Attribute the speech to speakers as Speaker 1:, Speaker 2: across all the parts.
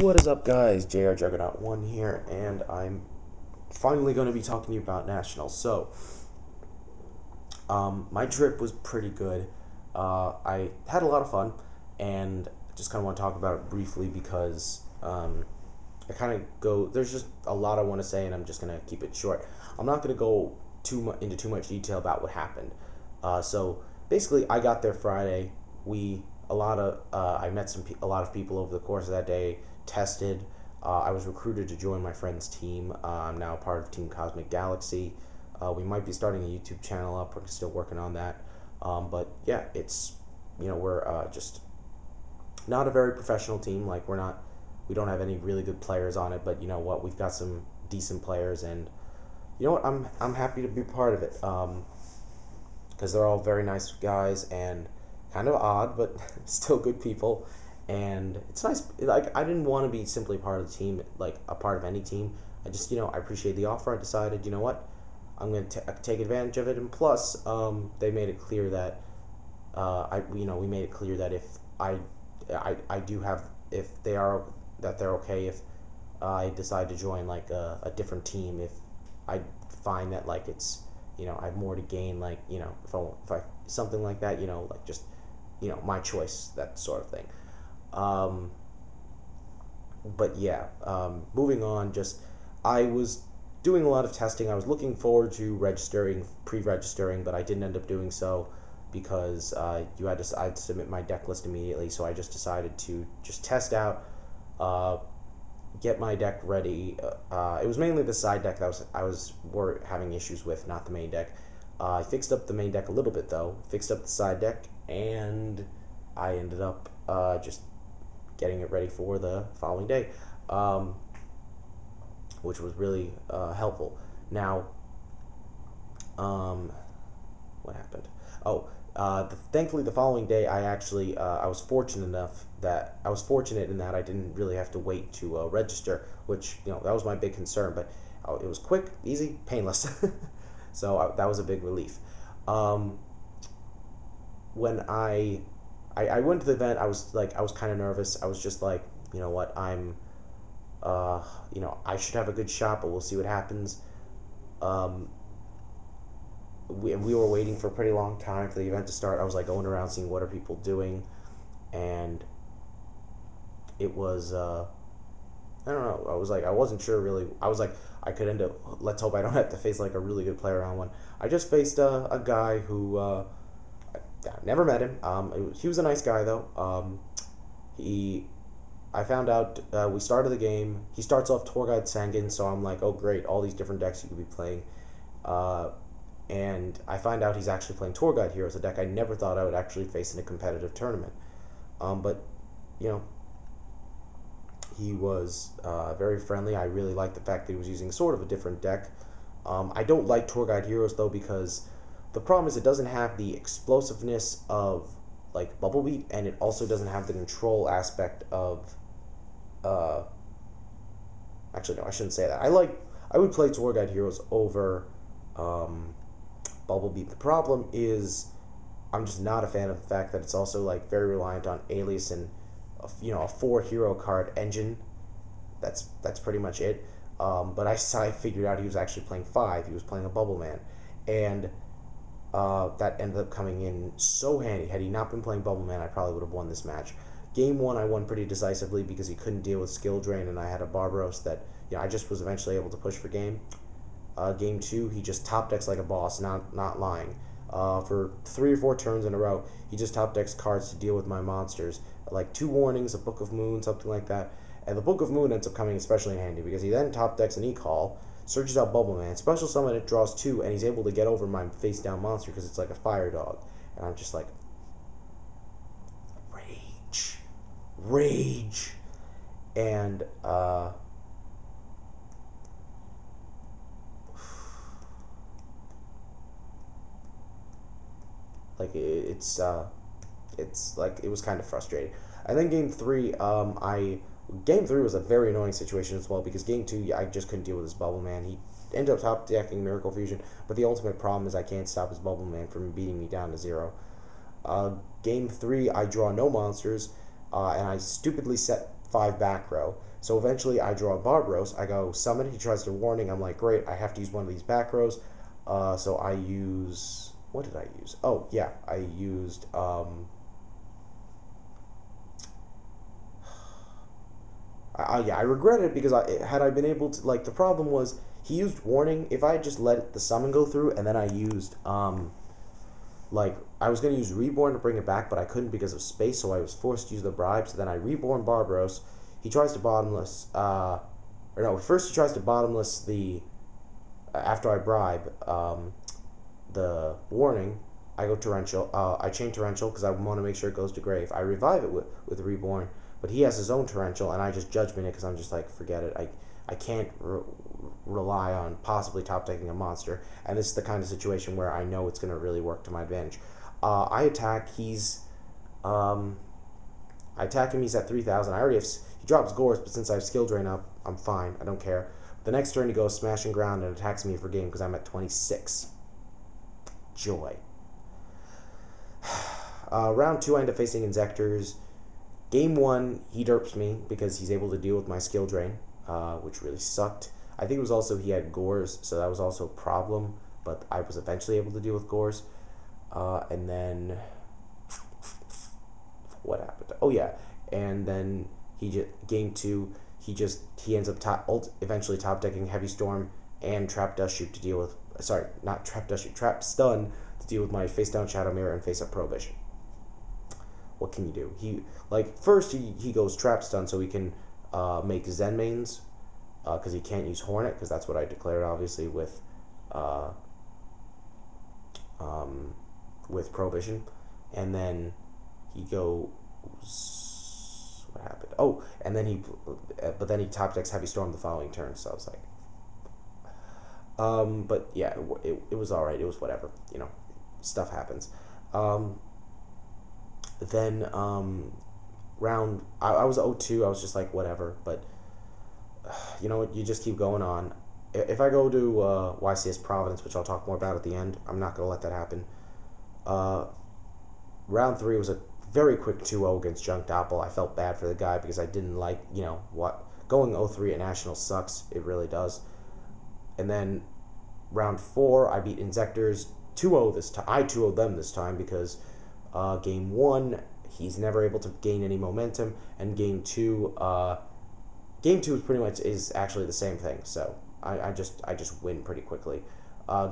Speaker 1: What is up, guys? JR Juggernaut 1 here, and I'm finally going to be talking to you about Nationals. My trip was pretty good. I had a lot of fun, and I just kind of want to talk about it briefly because there's just a lot I want to say, and I'm just going to keep it short. I'm not going to go into too much detail about what happened. So basically, I got there Friday. I met a lot of people over the course of that day. Tested. I was recruited to join my friend's team. I'm now part of Team Cosmic Galaxy. We might be starting a YouTube channel up. We're still working on that. But yeah, we're just not a very professional team. We don't have any really good players on it. But you know what? We've got some decent players, and you know what? I'm happy to be part of it. Because they're all very nice guys and kind of odd, but still good people. And it's nice. I didn't want to be simply part of the team, like a part of any team. I just, I appreciate the offer. I decided, you know what, I'm going to take advantage of it. And plus, they made it clear that, we made it clear that if they're okay if I decide to join like a different team, if I find that like it's, I have more to gain, like, if I something like that, like just, my choice, that sort of thing. But yeah, moving on, I was doing a lot of testing. I was looking forward to pre-registering, but I didn't end up doing so because I had to submit my deck list immediately. So I just decided to just test out, get my deck ready. It was mainly the side deck that I was having issues with, not the main deck. I fixed up the main deck a little bit though, fixed up the side deck, and I ended up just getting it ready for the following day, which was really helpful. Now, what happened? Thankfully, the following day, I was fortunate in that I didn't really have to wait to register, which that was my big concern. But it was quick, easy, painless, so that was a big relief. When I went to the event, I was kind of nervous. I was just like, you know what, I should have a good shot, but we'll see what happens. We were waiting for a pretty long time for the event to start. I was like going around seeing what are people doing, and it was, I don't know, I wasn't sure really. I was like, I could end up, let's hope I don't have to face like a really good player on one. I just faced a guy who, never met him. He was a nice guy though. I found out we started the game. He starts off Tour Guide Sangan, so I'm like, oh great, all these different decks you could be playing. And I find out he's actually playing Tour Guide Heroes, a deck I never thought I would actually face in a competitive tournament. But he was very friendly. I really liked the fact that he was using sort of a different deck. I don't like Tour Guide Heroes though, because the problem is it doesn't have the explosiveness of like Bubble Beat, and it also doesn't have the control aspect of actually no, I shouldn't say that. I would play Tour Guide Heroes over Bubble Beat. The problem is I'm just not a fan of the fact that it's also like very reliant on Alias and a 4-hero card engine. That's pretty much it. But I figured out he was actually playing 5. He was playing a Bubble Man, and that ended up coming in so handy. Had he not been playing Bubble Man, I probably would have won this match. Game 1, I won pretty decisively because he couldn't deal with skill drain, and I had a Barbaros that I just was eventually able to push for game. Game 2, he just top decks like a boss, not lying. For 3 or 4 turns in a row, he just top decks cards to deal with my monsters, like 2 warnings, a Book of Moon, something like that. And the Book of Moon ends up coming especially handy because he then top decks an E-Call, searches out Bubble Man, special summon it, draws 2, and he's able to get over my face down monster because it's like a fire dog. And I'm just like, rage. And like it's like it was kind of frustrating. And then game 3, Game 3 was a very annoying situation as well, because Game 2, I just couldn't deal with his Bubble Man. He ended up top decking Miracle Fusion, but the ultimate problem is I can't stop his Bubble Man from beating me down to 0. Game 3, I draw no monsters, and I stupidly set 5 back row. So eventually I draw Barbaros. I go summon. He tries to warning. I'm like, great, I have to use one of these back rows. So I use... What did I use? Oh, yeah, I used... yeah, I regret it because had I been able to... Like, the problem was he used warning. If I had just let the summon go through and then I used... like, I was going to use Reborn to bring it back, but I couldn't because of space, so I was forced to use the bribe. So then I Reborn Barbaros. He tries to bottomless, or no, first he tries to bottomless the, after I bribe, the warning. I go Torrential, I chain Torrential because I want to make sure it goes to grave. I revive it with Reborn, but he has his own Torrential, and I just Judgment it because I'm just like, forget it. I can't rely on possibly top decking a monster, and this is the kind of situation where I know it's going to really work to my advantage. I attack, I attack him, he's at 3,000. I already have, he drops Gores, but since I have Skill Drain up, I'm fine, I don't care. The next turn he goes Smashing Ground and attacks me for game because I'm at 26. Joy. Round 2 I end up facing Inzectors. Game 1, he derps me because he's able to deal with my Skill Drain, which really sucked. I think it was also he had Gores, so that was also a problem, but I was eventually able to deal with Gores. And then... What happened? Oh yeah, and then he just game 2. He ends up eventually top decking Heavy Storm and Trap Dust Shoot to deal with. Sorry, not Trap Dust Shoot, Trap Stun to deal with my face down Shadow Mirror and face up Prohibition. What can you do? First he goes Trap Stun so he can make Zen mains because he can't use Hornet because that's what I declared obviously with Prohibition, and then he goes, what happened? Oh, and then but then he top decks Heavy Storm the following turn. So I was like, but yeah, it was all right. It was whatever, stuff happens. Then round I was 0-2. I was just like whatever, but you know what? You just keep going on. If I go to YCS Providence, which I'll talk more about at the end, I'm not gonna let that happen. Round 3 was a very quick 2-0 against Junk Doppel. I felt bad for the guy because I didn't like, going 0-3 at National sucks. It really does. And then round 4, I beat Inzectors 2-0 this time. I 2-0'd them this time because game 1, he's never able to gain any momentum, and game 2 is pretty much actually the same thing. So I just win pretty quickly.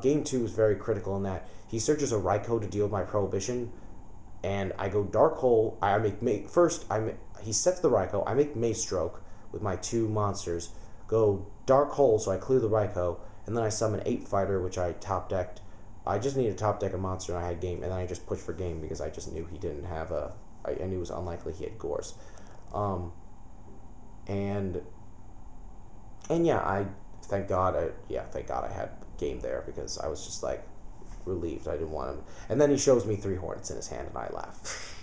Speaker 1: Game 2 is very critical in that he searches a Raikou to deal with my Prohibition, and I go Dark Hole. He sets the Raikou. I make Maze Stroke with my 2 monsters. Go Dark Hole, so I clear the Raikou, and then I summon 8 Fighter, which I top decked. I just needed to top deck a monster, and I had game, and then I just pushed for game because I just knew he didn't have I knew it was unlikely he had Gores. And yeah, thank God I had game there because I was just like relieved. I didn't want him. And then he shows me 3 Hornets in his hand, and I laugh.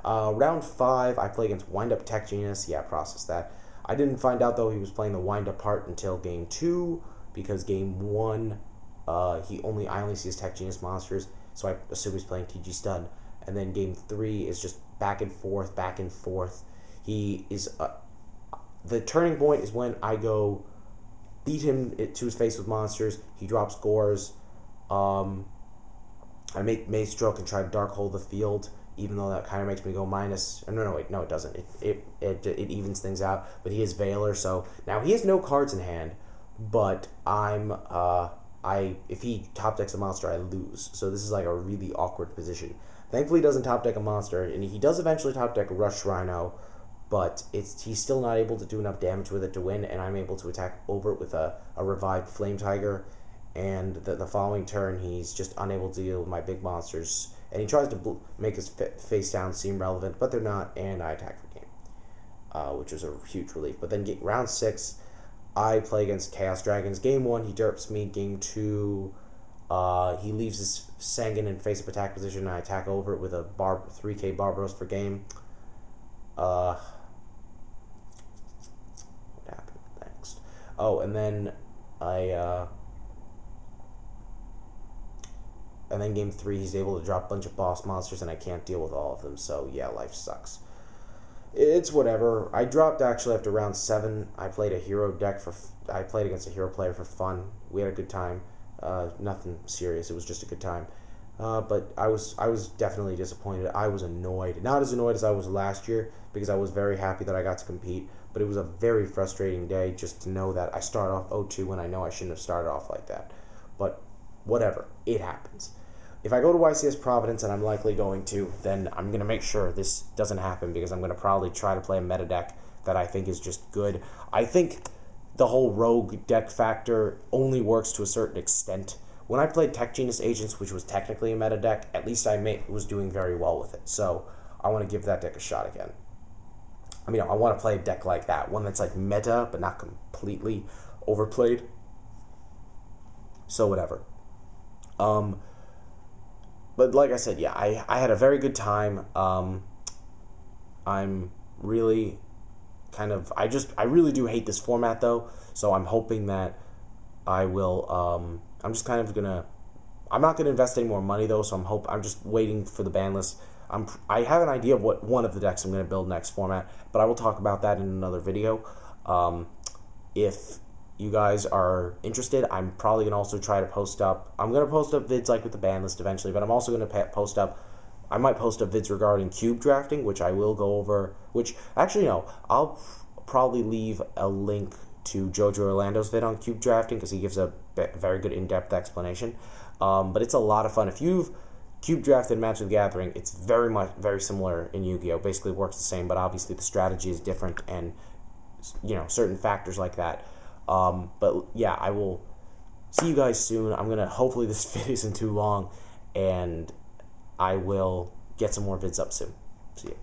Speaker 1: Round 5, I play against Wind Up Tech Genius. Yeah, process that. I didn't find out though he was playing the Wind Up part until game 2 because game 1, I only see his Tech Genius monsters, so I assume he's playing TG Stun. And then game 3 is just back and forth, back and forth. He is the turning point is when I go beat him to his face with monsters. He drops Gores. I make Maze Stroke and try to Dark Hole the field, even though that kind of makes me go minus. No, it doesn't. It evens things out. But he is Veiler, so now he has no cards in hand. But if he top decks a monster, I lose. So this is like a really awkward position. Thankfully, he doesn't top deck a monster, and he does eventually top deck a Rush Rhino, but he's still not able to do enough damage with it to win, and I'm able to attack over it with a revived Flame Tiger. And the following turn, he's just unable to deal with my big monsters. And he tries to make his face down seem relevant, but they're not, and I attack for game, which was a huge relief. But then round 6, I play against Chaos Dragons. Game 1, he derps me. Game 2, he leaves his Sangan in face-up attack position, and I attack over it with a 3k Barbaros for game. What happened next? Oh, and then and then game 3, he's able to drop a bunch of boss monsters, and I can't deal with all of them, so yeah, life sucks. it's whatever. I dropped actually after round 7. I played a hero deck I played against a hero player for fun. We had a good time. Nothing serious. It was just a good time. But I was definitely disappointed. I was annoyed. Not as annoyed as I was last year because I was very happy that I got to compete. But it was a very frustrating day just to know that I started off 0-2 when I know I shouldn't have started off like that. But whatever. It happens. If I go to YCS Providence, and I'm likely going to, then I'm going to make sure this doesn't happen because I'm going to probably try to play a meta deck that I think is just good. I think the whole rogue deck factor only works to a certain extent. When I played Tech Genius Agents, which was technically a meta deck, at least I was doing very well with it. So I want to give that deck a shot again. I mean, I want to play a deck like that, one that's like meta but not completely overplayed. So whatever. But like I said, yeah, I had a very good time. I'm really I really do hate this format though, so I'm hoping that I will, I'm not gonna invest any more money though, so I'm just waiting for the ban list. I have an idea of what one of the decks I'm gonna build next format, but I will talk about that in another video. If you guys are interested, I'm probably going to also try to post up, I'm going to post up vids like with the ban list eventually, but I'm also going to post up, I might post up vids regarding cube drafting, which I will go over, which, actually no, I'll probably leave a link to Joe Giorlando's vid on cube drafting, because he gives a very good in-depth explanation, but it's a lot of fun. If you've cube drafted Magic the Gathering, it's very similar in Yu-Gi-Oh! Basically works the same, but obviously the strategy is different, and, you know, certain factors like that. But yeah, I will see you guys soon. Hopefully this video isn't too long, and I will get some more vids up soon. See you.